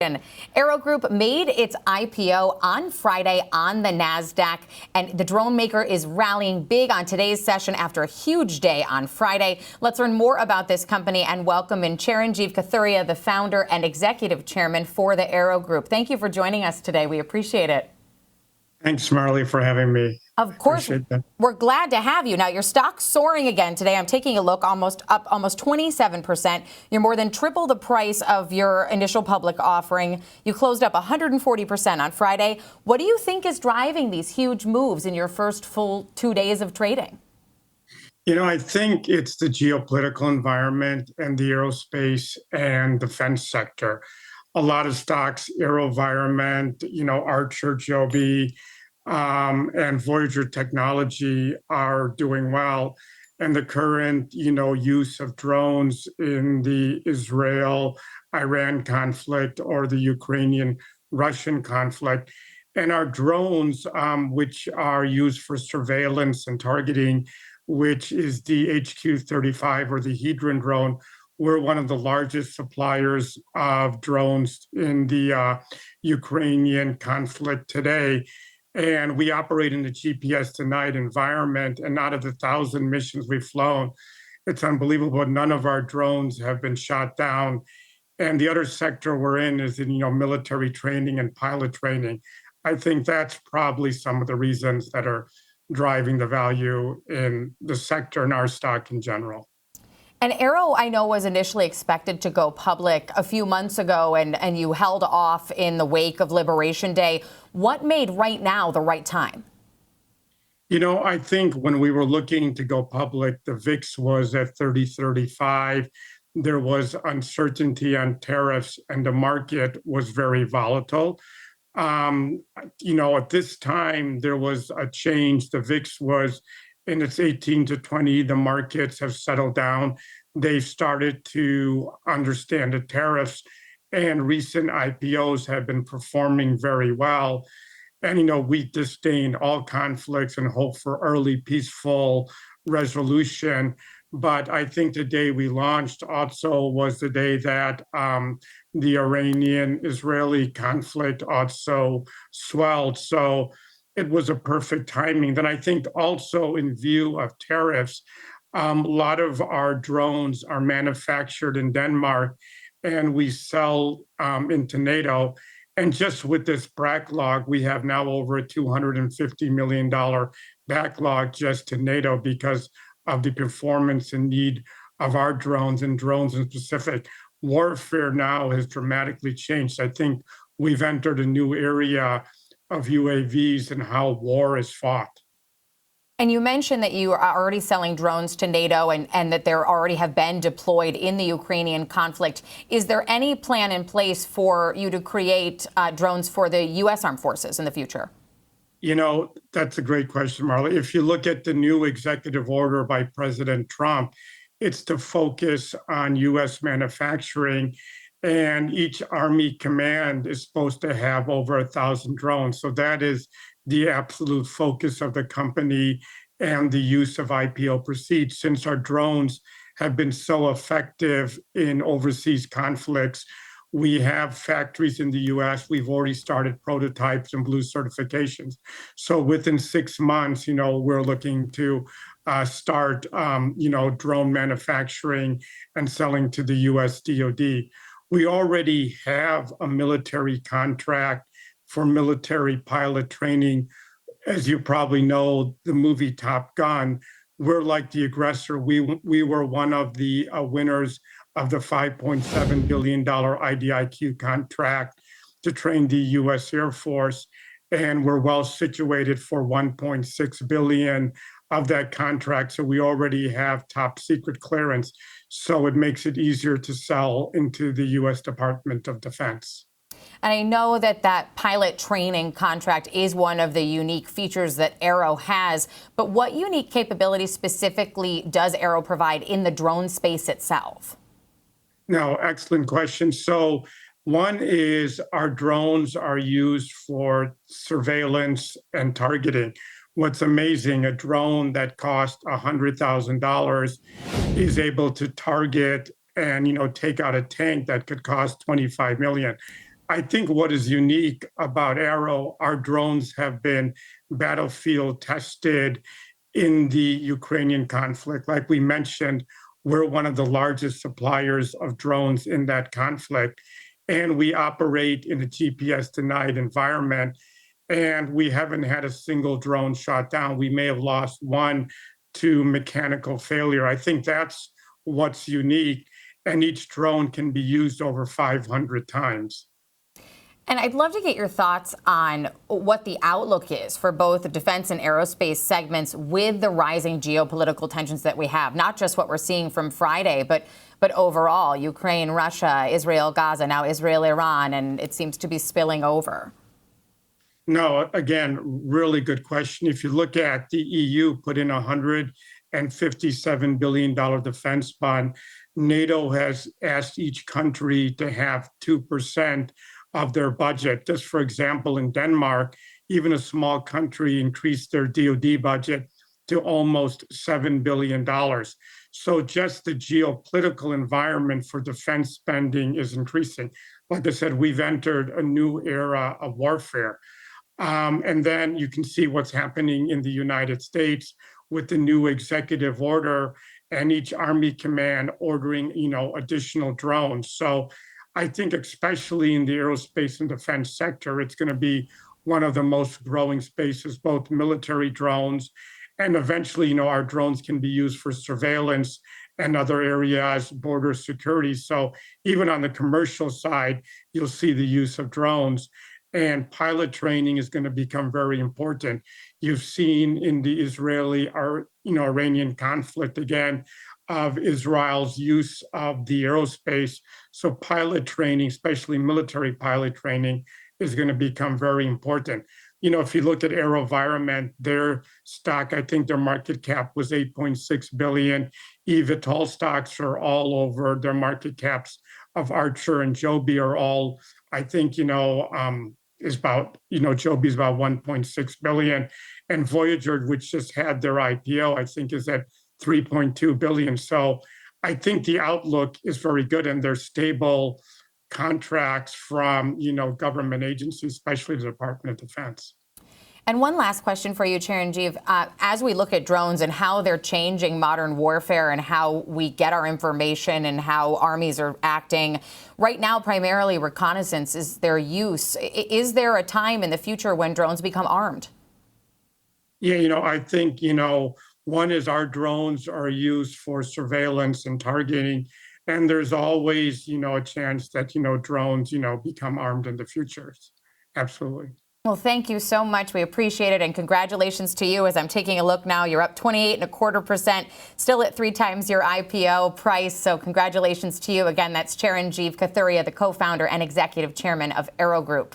And Aero Group made its IPO on Friday on the NASDAQ, and the drone maker is rallying big on today's session after a huge day on Friday. Let's learn more about this company and welcome in Chirinjeev Kathuria, the founder and executive chairman for the Aero Group. Thank you for joining us today. We appreciate it. Thanks, Marley, for having me. Of course, we're glad to have you. Now, your stock's soaring again today. I'm taking a look, up almost 27%. You're more than triple the price of your initial public offering. You closed up 140% on Friday. What do you think is driving these huge moves in your first full 2 days of trading? You know, I think it's the geopolitical environment and the aerospace and defense sector. A lot of stocks, AeroVironment, Archer, Joby, and Voyager Technology are doing well. And the current, use of drones in the Israel-Iran conflict or the Ukrainian-Russian conflict. And our drones, which are used for surveillance and targeting, which is the HQ-35 or the Hedron drone, we're one of the largest suppliers of drones in the Ukrainian conflict today. And we operate in the GPS denied environment. And out of the 1,000 missions we've flown, it's unbelievable. None of our drones have been shot down. And the other sector we're in is in, military training and pilot training. I think that's probably some of the reasons that are driving the value in the sector and our stock in general. And Aero, I know, was initially expected to go public a few months ago, and you held off in the wake of Liberation Day. What made right now the right time? I think when we were looking to go public, the VIX was at 30-35. There was uncertainty on tariffs, and the market was very volatile. At this time, there was a change. The VIX was in its 18 to 20, the markets have settled down. They've started to understand the tariffs, and recent IPOs have been performing very well. And, we disdain all conflicts and hope for early peaceful resolution. But I think the day we launched also was the day that the Iranian-Israeli conflict also swelled. So it was a perfect timing. Then I think also in view of tariffs, a lot of our drones are manufactured in Denmark and we sell into NATO. And just with this backlog, we have now over a $250 million backlog just to NATO because of the performance and need of our drones and drones in specific. Warfare now has dramatically changed. I think we've entered a new area of UAVs and how war is fought. And you mentioned that you are already selling drones to NATO and that there already have been deployed in the Ukrainian conflict. Is there any plan in place for you to create drones for the U.S. Armed Forces in the future? That's a great question, Marla. If you look at the new executive order by President Trump, it's to focus on U.S. manufacturing. And each Army command is supposed to have over 1,000 drones. So that is the absolute focus of the company and the use of IPO proceeds. Since our drones have been so effective in overseas conflicts, we have factories in the U.S. We've already started prototypes and blue certifications. So within 6 months, we're looking to start, drone manufacturing and selling to the U.S. DoD. We already have a military contract for military pilot training. As you probably know, the movie Top Gun, we're like the aggressor. We were one of the winners of the $5.7 billion IDIQ contract to train the U.S. Air Force. And we're well situated for $1.6 billion of that contract. So we already have top secret clearance. So it makes it easier to sell into the U.S. Department of Defense. And I know that pilot training contract is one of the unique features that Aero has. But what unique capabilities specifically does Aero provide in the drone space itself? No, excellent question. So one is our drones are used for surveillance and targeting. What's amazing, a drone that costs $100,000 is able to target and take out a tank that could cost $25 million. I think what is unique about Aero, our drones have been battlefield tested in the Ukrainian conflict. Like we mentioned, we're one of the largest suppliers of drones in that conflict, and we operate in a GPS denied environment. And we haven't had a single drone shot down. We may have lost one to mechanical failure. I think that's what's unique. And each drone can be used over 500 times. And I'd love to get your thoughts on what the outlook is for both the defense and aerospace segments with the rising geopolitical tensions that we have, not just what we're seeing from Friday, but overall, Ukraine, Russia, Israel, Gaza, now Israel, Iran, and it seems to be spilling over. No, again, really good question. If you look at the EU put in $157 billion defense bond, NATO has asked each country to have 2% of their budget. Just for example, in Denmark, even a small country increased their DoD budget to almost $7 billion. So just the geopolitical environment for defense spending is increasing. Like I said, we've entered a new era of warfare. And then you can see what's happening in the United States with the new executive order and each army command ordering, additional drones. So I think especially in the aerospace and defense sector, it's going to be one of the most growing spaces, both military drones and eventually, our drones can be used for surveillance and other areas, border security. So even on the commercial side, you'll see the use of drones. And pilot training is going to become very important. You've seen in the Israeli or Iranian conflict again of Israel's use of the aerospace. So pilot training, especially military pilot training, is going to become very important. If you look at AeroVironment, their stock, I think their market cap was 8.6 billion. eVTOL stocks are all over. Their market caps of Archer and Joby are all, I think, is about, Joby's about 1.6 billion. And Voyager, which just had their IPO, I think is at 3.2 billion. So I think the outlook is very good, and there's stable contracts from, government agencies, especially the Department of Defense. And one last question for you, Chirinjeev. As we look at drones and how they're changing modern warfare and how we get our information and how armies are acting, right now, primarily reconnaissance is their use. Is there a time in the future when drones become armed? Yeah, I think, one is our drones are used for surveillance and targeting. And there's always, a chance that, drones, become armed in the future. Absolutely. Well, thank you so much. We appreciate it. And congratulations to you. As I'm taking a look now, you're up 28.25%, still at 3 times your IPO price. So congratulations to you. Again, that's Chirinjeev Kathuria, the co-founder and executive chairman of Aero Group.